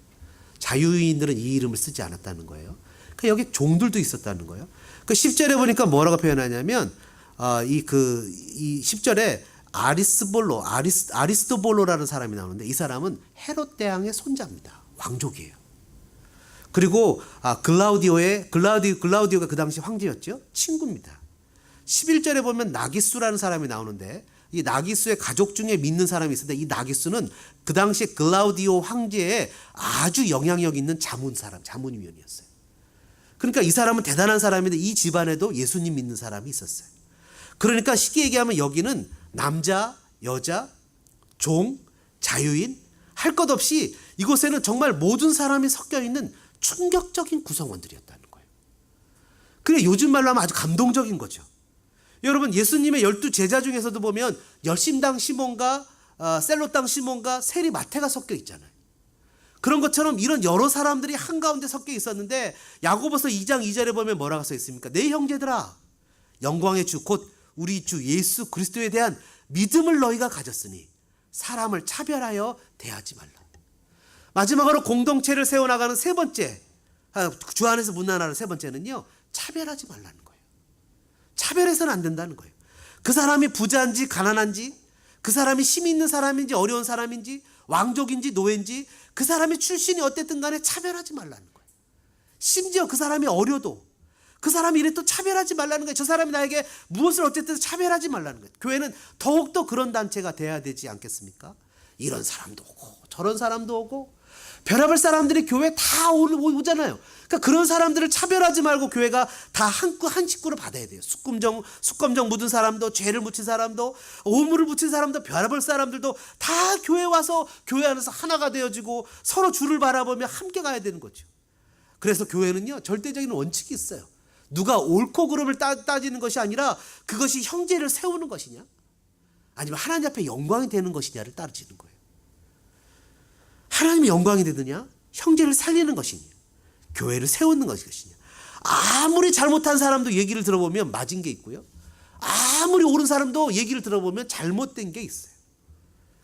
자유인들은 이 이름을 쓰지 않았다는 거예요. 그러니까 여기 종들도 있었다는 거예요. 그 10절에 보니까 뭐라고 표현하냐면 이 10절에 아리스토볼로라는 사람이 나오는데 이 사람은 헤롯 대왕의 손자입니다. 왕족이에요. 그리고 글라우디오가 그 당시 황제였죠. 친구입니다. 11절에 보면 나기수라는 사람이 나오는데 이 나기수의 가족 중에 믿는 사람이 있었는데 이 나기수는 그 당시에 글라우디오 황제의 아주 영향력 있는 자문위원이었어요. 그러니까 이 사람은 대단한 사람인데 이 집안에도 예수님 믿는 사람이 있었어요. 그러니까 쉽게 얘기하면 여기는 남자, 여자, 종, 자유인 할 것 없이 이곳에는 정말 모든 사람이 섞여 있는 충격적인 구성원들이었다는 거예요. 그래 요즘 말로 하면 아주 감동적인 거죠. 여러분 예수님의 12제자 중에서도 보면 열심당 시몬과 셀롯당 시몬과 세리 마태가 섞여 있잖아요. 그런 것처럼 이런 여러 사람들이 한가운데 섞여 있었는데 야고보서 2장 2절에 보면 뭐라고 써 있습니까? 내 형제들아 영광의 주 곧 우리 주 예수 그리스도에 대한 믿음을 너희가 가졌으니 사람을 차별하여 대하지 말라. 마지막으로 공동체를 세워나가는 세 번째, 주 안에서 문안하는 세 번째는요, 차별하지 말라는 거예요. 차별해서는 안 된다는 거예요. 그 사람이 부자인지 가난한지, 그 사람이 힘 있는 사람인지 어려운 사람인지, 왕족인지 노예인지, 그 사람의 출신이 어쨌든 간에 차별하지 말라는 거예요. 심지어 그 사람이 어려도 그 사람이 이래 또 차별하지 말라는 거예요. 저 사람이 나에게 무엇을 어쨌든 차별하지 말라는 거예요. 교회는 더욱더 그런 단체가 돼야 되지 않겠습니까? 이런 사람도 오고 저런 사람도 오고 별의별 사람들이 교회에 다 오잖아요. 그러니까 그런 사람들을 차별하지 말고 교회가 다 한 식구를 받아야 돼요. 숙검정 묻은 사람도, 죄를 묻힌 사람도, 오물을 묻힌 사람도, 별의별 사람들도 다 교회 와서 교회 안에서 하나가 되어지고 서로 주를 바라보며 함께 가야 되는 거죠. 그래서 교회는요 절대적인 원칙이 있어요. 누가 옳고 그름을 따지는 것이 아니라 그것이 형제를 세우는 것이냐 아니면 하나님 앞에 영광이 되는 것이냐를 따지는 거예요. 하나님의 영광이 되느냐 형제를 살리는 것이냐 교회를 세우는 것이냐. 아무리 잘못한 사람도 얘기를 들어보면 맞은 게 있고요, 아무리 옳은 사람도 얘기를 들어보면 잘못된 게 있어요.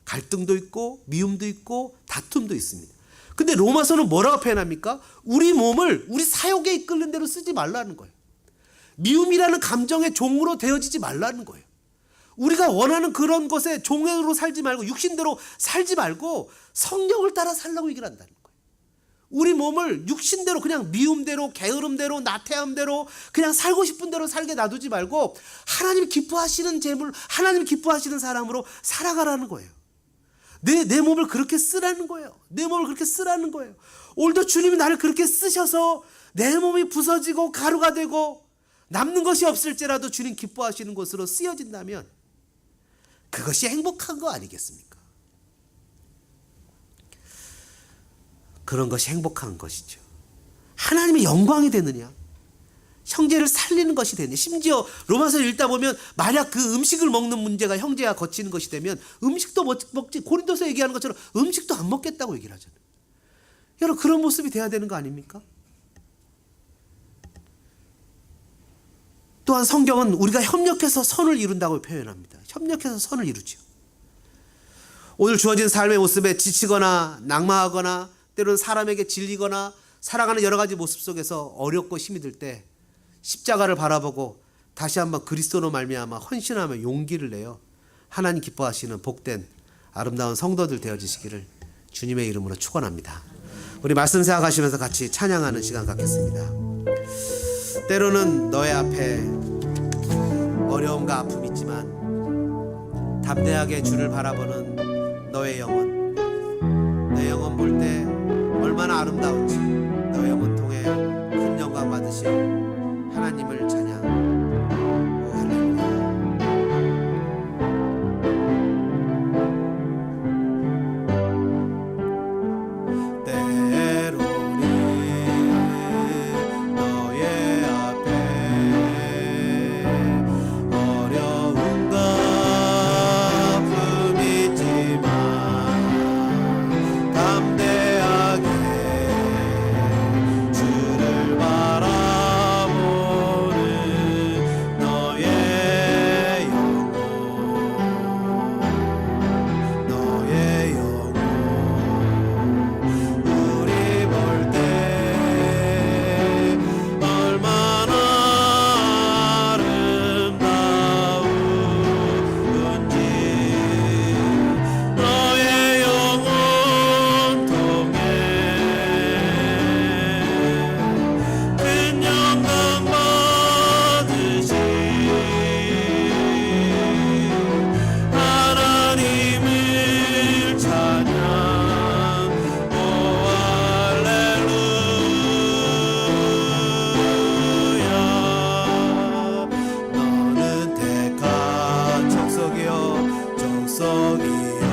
갈등도 있고 미움도 있고 다툼도 있습니다. 근데 로마서는 뭐라고 표현합니까? 우리 몸을 우리 사욕에 이끄는 대로 쓰지 말라는 거예요. 미움이라는 감정의 종으로 되어지지 말라는 거예요. 우리가 원하는 그런 것에 종으로 살지 말고 육신대로 살지 말고 성령을 따라 살라고 얘기를 한다는 거예요. 우리 몸을 육신대로 그냥 미움대로 게으름대로 나태함대로 그냥 살고 싶은 대로 살게 놔두지 말고 하나님 기뻐하시는 재물, 하나님 기뻐하시는 사람으로 살아가라는 거예요. 내 몸을 그렇게 쓰라는 거예요. 내 몸을 그렇게 쓰라는 거예요. 오늘도 주님이 나를 그렇게 쓰셔서 내 몸이 부서지고 가루가 되고 남는 것이 없을지라도 주님 기뻐하시는 것으로 쓰여진다면 그것이 행복한 거 아니겠습니까? 그런 것이 행복한 것이죠. 하나님의 영광이 되느냐 형제를 살리는 것이 되느냐. 심지어 로마서를 읽다 보면 만약 그 음식을 먹는 문제가 형제가 거치는 것이 되면 음식도 먹지, 고린도서 얘기하는 것처럼 음식도 안 먹겠다고 얘기를 하잖아요. 여러분 그런 모습이 돼야 되는 거 아닙니까? 또한 성경은 우리가 협력해서 선을 이룬다고 표현합니다. 협력해서 선을 이루죠. 오늘 주어진 삶의 모습에 지치거나 낙마하거나 때로는 사람에게 질리거나 살아가는 여러 가지 모습 속에서 어렵고 힘이 들 때 십자가를 바라보고 다시 한번 그리스도로 말미암아 헌신하며 용기를 내어 하나님 기뻐하시는 복된 아름다운 성도들 되어지시기를 주님의 이름으로 축원합니다. 우리 말씀 생각하시면서 같이 찬양하는 시간 갖겠습니다. 때로는 너의 앞에 어려움과 아픔이 있지만 담대하게 주를 바라보는 너의 영혼, 내 영혼 볼 때 얼마나 아름다운지 너의 영혼 통해 큰 영광 받으실 하나님을 찬양. 오 할렐루야. 때로는 너의 앞에 어려움과 아픔이 있지만 담대하게 주를 바라보는 너의 영혼, 너의 영혼, 우리 볼 때 얼마나 아름다운지 너의 영혼 통해 큰 영광 받으신 하나님을 찬양. 오 할렐루야. 너는 택한 족속이여 족속이여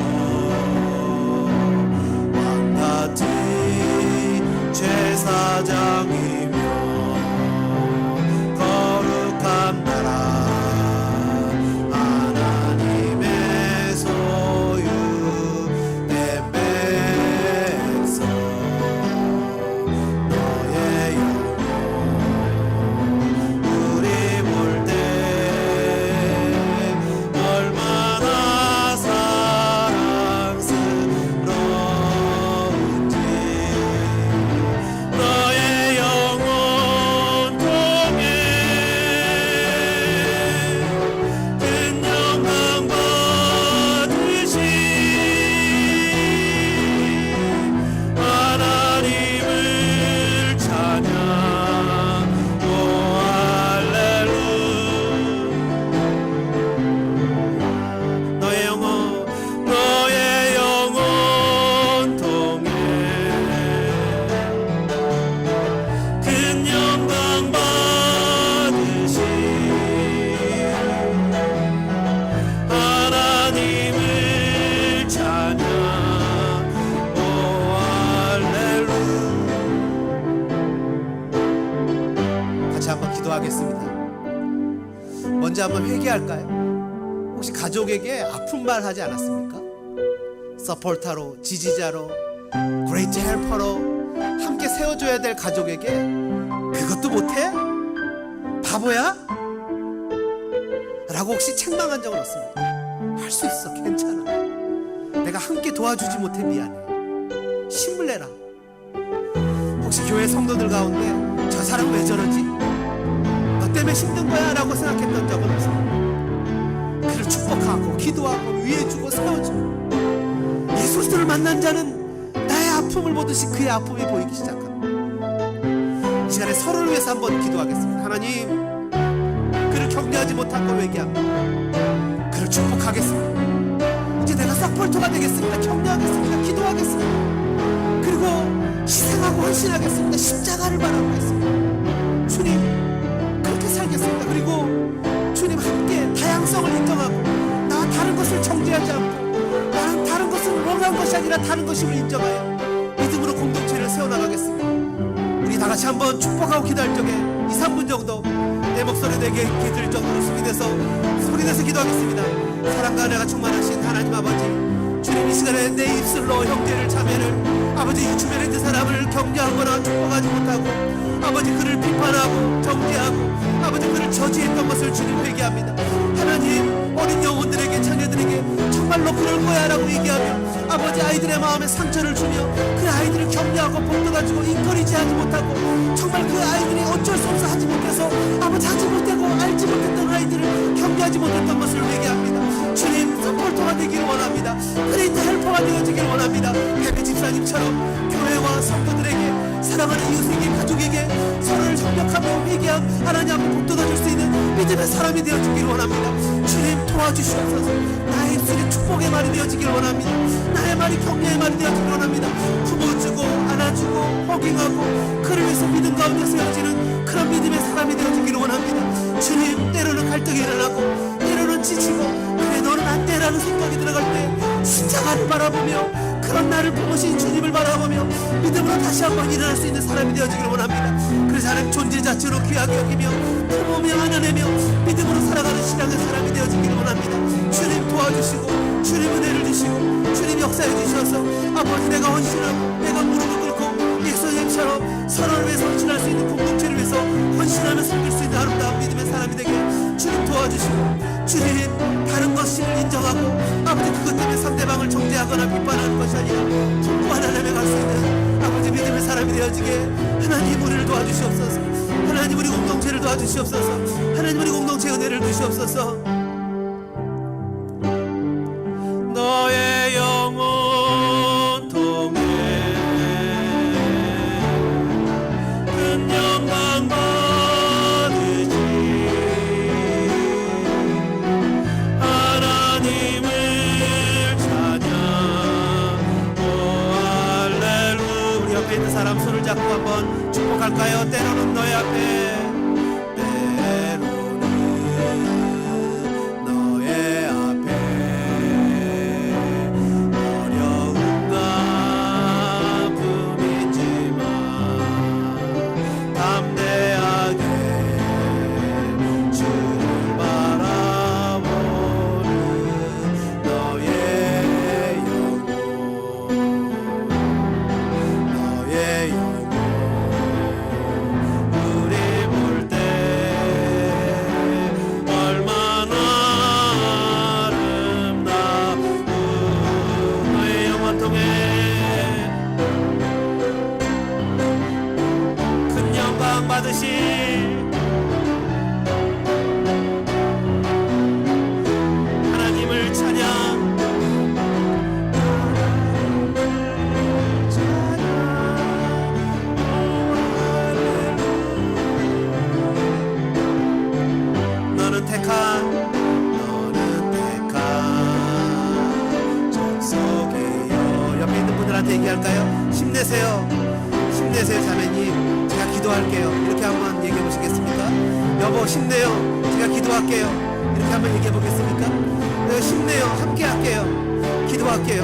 왕같은 제사장이며 거룩한 나라 하나님의 소유된 백성 너의 영혼 우리 볼 때 얼마나 사랑스러운지 너의 영혼 통해 큰 영광 받으신 하나님을 찬양. 오 할렐루야. 너의 영혼, 너의 영혼 통해 큰 영광 받으신 하나님을 찬양. 오 할렐루야. 같이 한번 기도하겠습니다. 먼저 한번 회개할까요? 혹시 가족에게 아픈 말 하지 않았습니까? 서포터로, 지지자로, 그레이트 헬퍼로 함께 세워줘야 될 가족에게 그것도 못해? 바보야? 라고 혹시 책망한 적은 없습니까? 할 수 있어, 괜찮아. 내가 함께 도와주지 못해 미안해. 힘을 내라. 혹시 교회 성도들 가운데 저 사람 왜 저러지? 너 때문에 힘든 거야? 라고 생각했던 적은 없습니다. 그를 축복하고 기도하고 위해주고 세워주고 예수를 만난 자는 나의 아픔을 보듯이 그의 아픔이 보이기 시작합니다. 이 시간에 서로를 위해서 한번 기도하겠습니다. 하나님, 그를 격려하지 못한 걸 회개합니다. 그를 축복하겠습니다. 이제 내가 서포터가 되겠습니다. 격려하겠습니다. 기도하겠습니다. 그리고 희생하고 헌신하겠습니다. 십자가를 바라보겠습니다. 주님, 그렇게 살겠습니다. 그리고 주님 함께 다양성을 인정하고 나와 다른 것을 정죄하지 않고 나는 다른 것을 원한 것이 아니라 다른 것임을 인정하여 믿음으로 공동체를 세워나가겠습니다. 우리 다 같이 한번 축복하고 기도할 적에 2-3분 정도 내 목소리 내게 들을 정도로 소리내서 기도하겠습니다. 사랑과 은혜가 충만하신 하나님 아버지, 주님 이 시간에 내 입술로 형제를 자매를 아버지 이 주변에 있는 사람을 격려하거나 축복하지 못하고 아버지 그를 비판하고 정죄하고 아버지 그를 저지했던 것을 주님 회개합니다. 하나님, 어린 영혼들에게 자녀들에게 정말로 그럴 거야 라고 얘기하며 아버지 아이들의 마음에 상처를 주며 그 아이들을 격려하고 복도가지고 인거리지하지 못하고 정말 그 아이들이 어쩔 수 없어 하지 못해서 아버지 하지 못하고 알지 못했던 아이들을 격려하지 못했던 것을 회개합니다. 주님, 서포터가 되기를 원합니다. 그레이트 헬퍼가 되어지기를 원합니다. 해배 집사님처럼 교회와 성도들에게 사랑하는 이웃에게, 가족에게 서로를 협력하며 회개하고 하나님 앞에 복돋아줄 수 있는 믿음의 사람이 되어주기를 원합니다. 주님 도와주시옵소서. 나의 입술이 축복의 말이 되어지기를 원합니다. 나의 말이 격려의 말이 되어지기를 원합니다. 품어주고 안아주고 허깅하고 그를 위해서 믿음 가운데 세워지는 그런 믿음의 사람이 되어지기를 원합니다. 주님, 때로는 갈등이 일어나고 때로는 지치고 그래 너는 안 돼라는 생각이 들어갈 때 십자가를 바라보며 그런 나를 품으신 주님을 바라보며 믿음으로 다시 한번 일어날 수 있는 사람이 되어지기를 원합니다. 그래서 하나님 존재 자체로 귀하게 여기며 품으며 안아내며 믿음으로 살아가는 신앙의 사람이 되어지기를 원합니다. 주님 도와주시고 주님 은혜를 주시고 주님 역사해 주셔서 아버지 내가 헌신하고 내가 무릎을 꿇고 예수님처럼 서로를 위해서 헌신할 수 있는 공동체를 위해서 헌신하며 섬길 수 있는 아름다운 믿음의 사람이 되게 주님 도와주시고 주님 다른 것을 인정하고 아버지 그것 때문에 상대방을 정죄하거나 비판하는 것이 아니라 품고 하나님에 갈 수 있는 아버지 믿음의 사람이 되어지게 하나님 우리를 도와주시옵소서. 하나님 우리 공동체를 도와주시옵소서. 하나님 우리 공동체 은혜를 주시옵소서. 너의 영혼 통해 큰 영광 받으시 하나님을 찬양. 오 할렐루야. 우리 옆에 있는 사람 손을 잡고 한번 축복할까요? 때로는 너의 앞에 하나님을 찬양. 너는 택한 족속이여. 옆에 있는 분들한테 얘기할까요? 힘내세요. 힘내세요 자매님. 제가 기도할게요. 이렇게 한번 얘기해 보시겠습니까? 여보 힘내요. 제가 기도할게요. 이렇게 한번 얘기해 보겠습니까? 네, 힘내요. 함께 할게요. 기도할게요.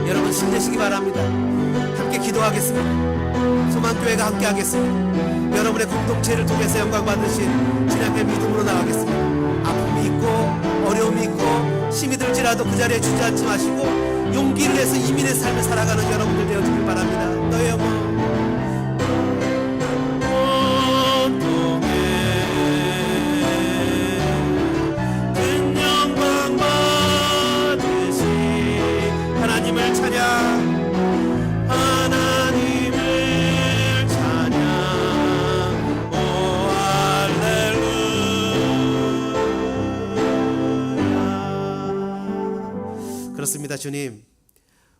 여러분 힘내시기 바랍니다. 함께 기도하겠습니다. 소망교회가 함께 하겠습니다. 여러분의 공동체를 통해서 영광 받으신 주님의 믿음으로 나가겠습니다. 아픔이 있고 어려움이 있고 힘이 들지라도 그 자리에 주저앉지 마시고 용기를 내서 이민의 삶을 살아가는 여러분들 되어주길 바랍니다. 너의 영혼 하나님을 찬양. 하나님을 찬양. 오 할렐루야. 그렇습니다. 주님,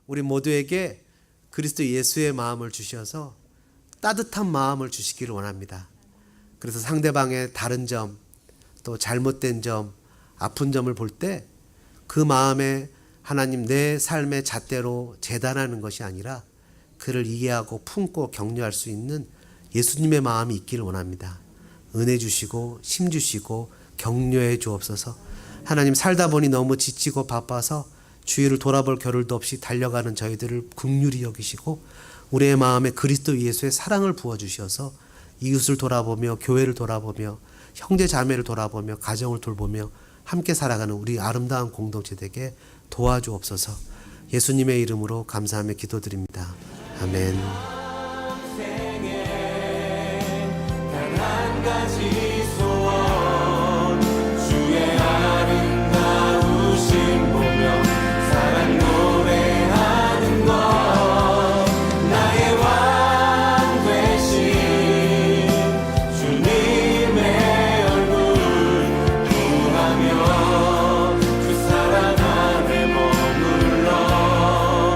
우리 모두에게 그리스도 예수의 마음을 주셔서 따뜻한 마음을 주시기를 원합니다. 그래서 상대방의 다른 점, 또 잘못된 점, 아픈 점을 볼 때 그 마음에 하나님 내 삶의 잣대로 재단하는 것이 아니라 그를 이해하고 품고 격려할 수 있는 예수님의 마음이 있기를 원합니다. 은혜 주시고 힘 주시고 격려해 주옵소서. 하나님 살다 보니 너무 지치고 바빠서 주위를 돌아볼 겨를도 없이 달려가는 저희들을 긍휼히 여기시고 우리의 마음에 그리스도 예수의 사랑을 부어주셔서 이웃을 돌아보며 교회를 돌아보며 형제 자매를 돌아보며 가정을 돌보며 함께 살아가는 우리 아름다운 공동체 되게 도와주옵소서. 예수님의 이름으로 감사하며 기도드립니다. 아멘. 단 가지 소원 주의 아름다우신 보며 사랑 노래하는 것 나의 왕 되신 주님의 얼굴 구하며 그 사랑 안에 머물러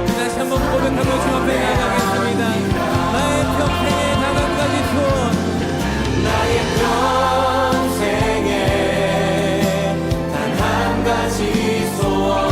다시 한번 고백하고 주 앞에 나가겠습니다. 다시 소원